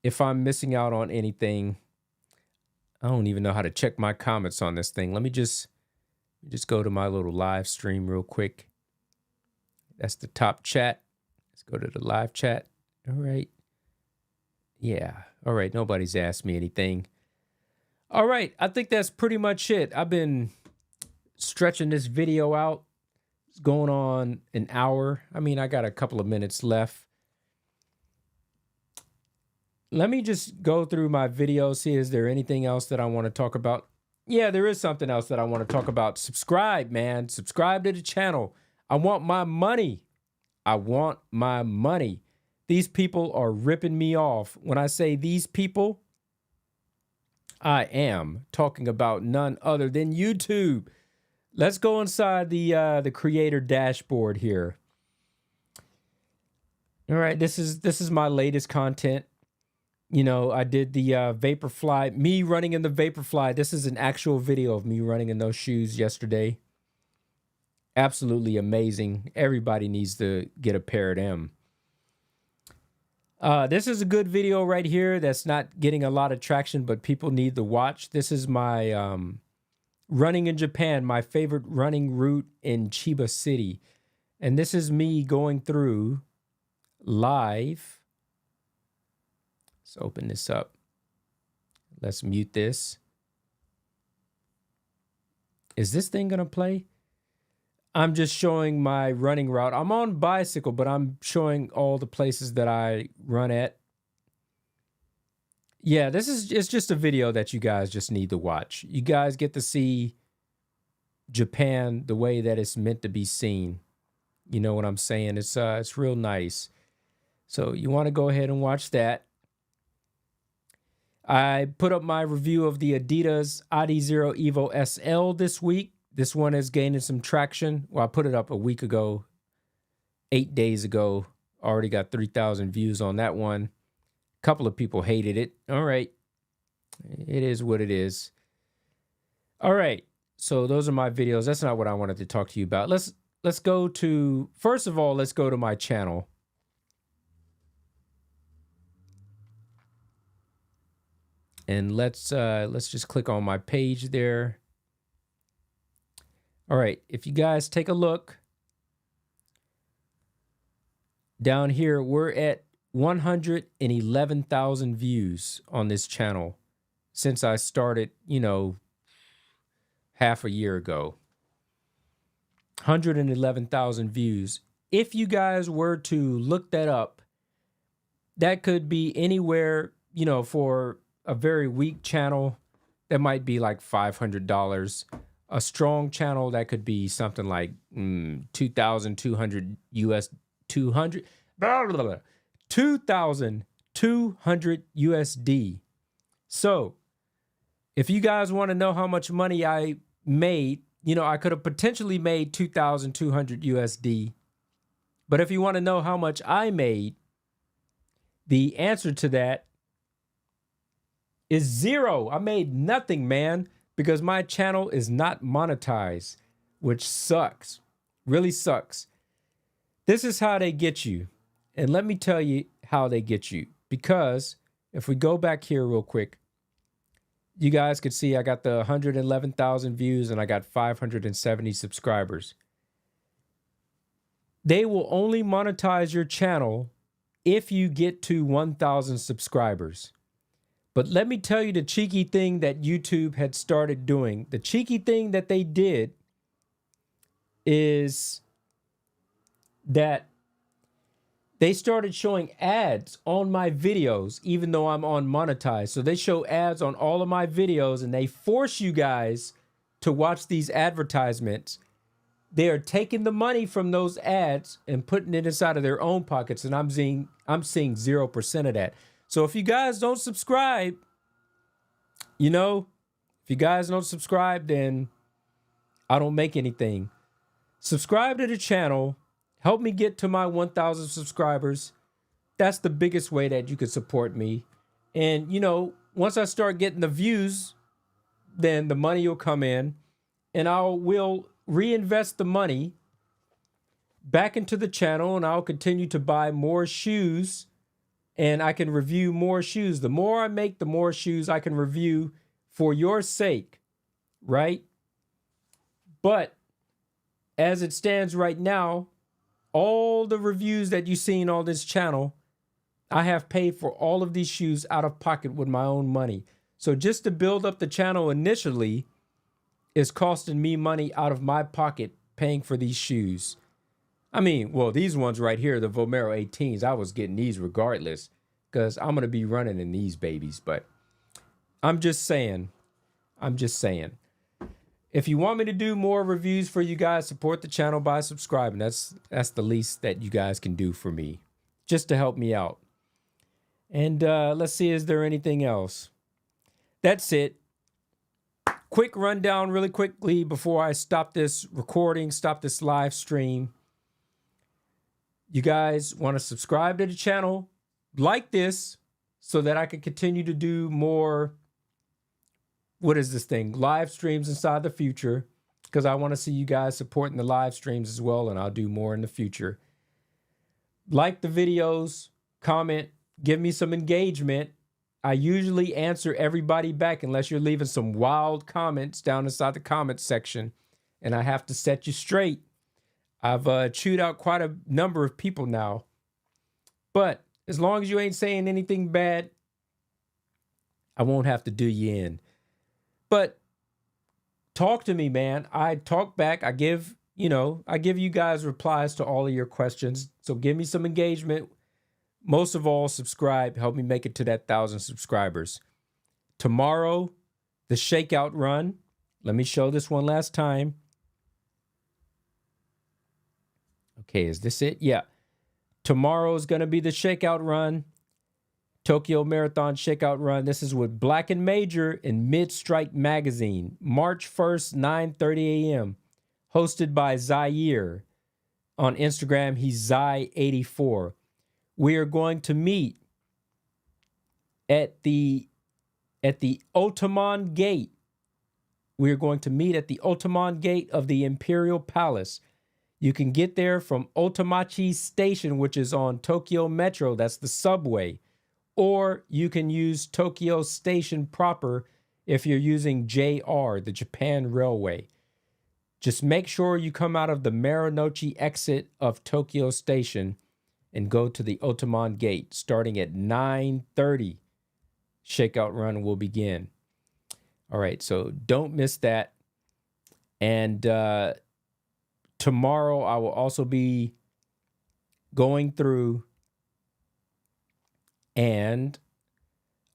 if I'm missing out on anything. I don't even know how to check my comments on this thing. Let me just go to my little live stream real quick. That's the top chat. Let's go to the live chat. All right. Yeah. All right. Nobody's asked me anything. All right. I think that's pretty much it. I've been stretching this video out. It's going on an hour. I mean, I got a couple of minutes left. Let me just go through my video, see is there anything else that I want to talk about. Yeah, there is something else that I want to talk about. Subscribe, man. Subscribe to the channel. I want my money. I want my money. These people are ripping me off. When I say these people, I am talking about none other than YouTube. Let's go inside the creator dashboard here. All right, this is my latest content. You know, I did the VaporFly, me running in the VaporFly. This is an actual video of me running in those shoes yesterday. Absolutely amazing. Everybody needs to get a pair of them. This is a good video right here that's not getting a lot of traction, but people need to watch. This is my running in Japan, my favorite running route in Chiba City. And this is me going through live. Let's open this up. Let's mute this. Is this thing going to play? I'm just showing my running route. I'm on bicycle, but I'm showing all the places that I run at. Yeah, it's just a video that you guys just need to watch. You guys get to see Japan the way that it's meant to be seen. You know what I'm saying? It's real nice. So you want to go ahead and watch that. I put up my review of the Adidas Adizero Evo SL this week. This one is gaining some traction. Well, I put it up a week ago, 8 days ago. Already got 3,000 views on that one. A couple of people hated it. All right. It is what it is. All right. So those are my videos. That's not what I wanted to talk to you about. Let's go to, first of all, let's go to my channel. And let's just click on my page there. All right, if you guys take a look down here, we're at 111,000 views on this channel since I started, you know, half a year ago. 111,000 views. If you guys were to look that up, that could be anywhere, you know, for a very weak channel, that might be like $500. A strong channel, that could be something like 2,200 US, 200, 2,200 USD. So if you guys want to know how much money I made, you know, I could have potentially made 2,200 USD. But if you want to know how much I made, the answer to that is zero. I made nothing, man, because my channel is not monetized, which sucks, really sucks. This is how they get you. And let me tell you how they get you. Because if we go back here real quick, you guys could see I got the 111,000 views and I got 570 subscribers. They will only monetize your channel if you get to 1,000 subscribers. But let me tell you the cheeky thing that YouTube had started doing. The cheeky thing that they did is that they started showing ads on my videos, even though I'm unmonetized. So they show ads on all of my videos and they force you guys to watch these advertisements. They are taking the money from those ads and putting it inside of their own pockets. And I'm seeing 0% of that. So if you guys don't subscribe, You know, if you guys don't subscribe, then I don't make anything. Subscribe to the channel. Help me get to my 1,000 subscribers. That's the biggest way that you can support me. And, you know, once I start getting the views, then the money will come in and will reinvest the money back into the channel, and I'll continue to buy more shoes, and I can review more shoes. The more I make, the more shoes I can review for your sake, right? But as it stands right now, all the reviews that you've seen on this channel, I have paid for all of these shoes out of pocket with my own money. So just to build up the channel initially is costing me money out of my pocket paying for these shoes. I mean, well, these ones right here, the Vomero 18s, I was getting these regardless because I'm going to be running in these babies. But I'm just saying. If you want me to do more reviews for you guys, support the channel by subscribing. That's the least that you guys can do for me, just to help me out. And let's see, is there anything else? That's it. Quick rundown really quickly before I stop this recording, stop this live stream. You guys want to subscribe to the channel, like this, so that I can continue to do more, what is this thing, live streams inside the future, because I want to see you guys supporting the live streams as well, and I'll do more in the future. Like the videos, comment, give me some engagement. I usually answer everybody back unless you're leaving some wild comments down inside the comments section, and I have to set you straight. I've chewed out quite a number of people now. But as long as you ain't saying anything bad, I won't have to do you in. But talk to me, man. I talk back. I give you guys replies to all of your questions. So give me some engagement. Most of all, subscribe. Help me make it to that 1,000 subscribers. Tomorrow, the Shakeout run. Let me show this one last time. Okay, is this it? Yeah. Tomorrow is going to be the Shakeout run. Tokyo Marathon Shakeout run. This is with Black and Major in Mid-Strike Magazine. March 1st, 9:30 a.m. Hosted by Zaire. On Instagram, he's Zai84. We are going to meet at the Otoman Gate. We are going to meet at the Otoman Gate of the Imperial Palace. You can get there from Otamachi Station, which is on Tokyo Metro. That's the subway. Or you can use Tokyo Station proper if you're using JR, the Japan Railway. Just make sure you come out of the Marunouchi exit of Tokyo Station and go to the Otoman Gate. Starting at 9:30, Shakeout run will begin. All right, so don't miss that. And tomorrow I will also be going through, and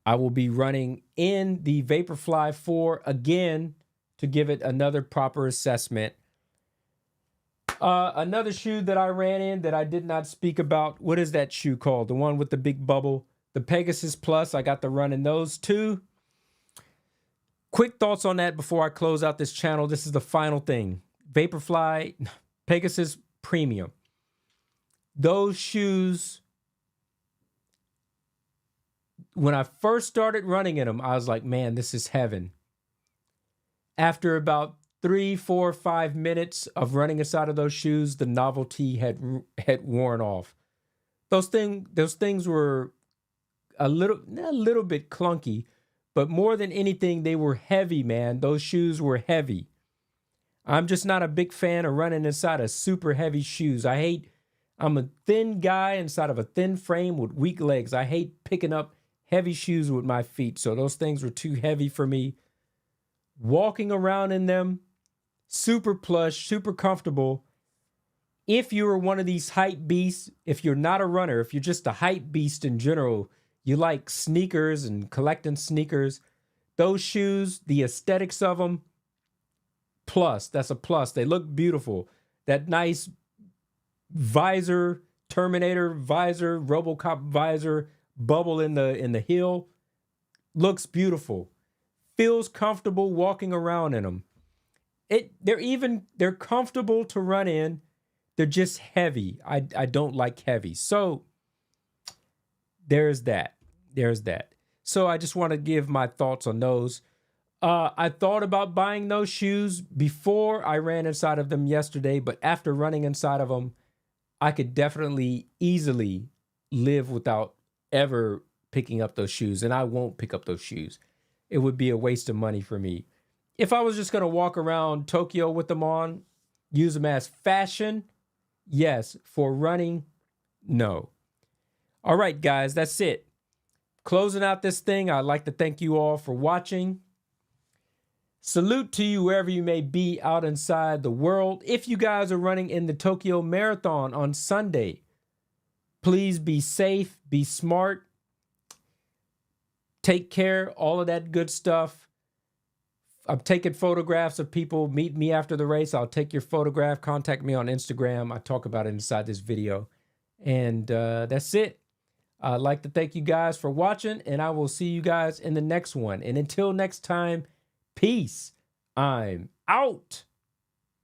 I will be running in the VaporFly 4 again to give it another proper assessment. Another shoe that I ran in that I did not speak about. What is that shoe called? The one with the big bubble. The Pegasus Plus. I got to run in those too. Quick thoughts on that before I close out this channel. This is the final thing. VaporFly, Pegasus Premium. Those shoes, when I first started running in them, I was like, man, this is heaven. After about 3, 4, 5 minutes of running inside of those shoes, the novelty had worn off. Those things were a little bit clunky, but more than anything, they were heavy, man. Those shoes were heavy. I'm just not a big fan of running inside of super heavy shoes. I'm a thin guy inside of a thin frame with weak legs. I hate picking up heavy shoes with my feet. So those things were too heavy for me. Walking around in them, super plush, super comfortable. If you are one of these hype beasts, if you're not a runner, if you're just a hype beast in general, you like sneakers and collecting sneakers, those shoes, the aesthetics of them, plus. That's a plus. They look beautiful. That nice visor, Terminator visor, RoboCop visor, bubble in the heel, looks beautiful. feels comfortable walking around in them. They're comfortable to run in. They're just heavy. I don't like heavy. So there's that. There's that. So I just want to give my thoughts on those. I thought about buying those shoes before I ran inside of them yesterday, but after running inside of them, I could definitely easily live without ever picking up those shoes, and I won't pick up those shoes. It would be a waste of money for me. If I was just going to walk around Tokyo with them on, use them as fashion, yes. For running, no. All right, guys, that's it. Closing out this thing, I'd like to thank you all for watching. Salute to you wherever you may be out inside the world. If you guys are running in the Tokyo Marathon on Sunday, please be safe, be smart, take care, all of that good stuff. I'm taking photographs of people. Meet me after the race. I'll take your photograph. Contact me on Instagram. I talk about it inside this video. And that's it. I'd like to thank you guys for watching, and I will see you guys in the next one. And until next time, peace. I'm out.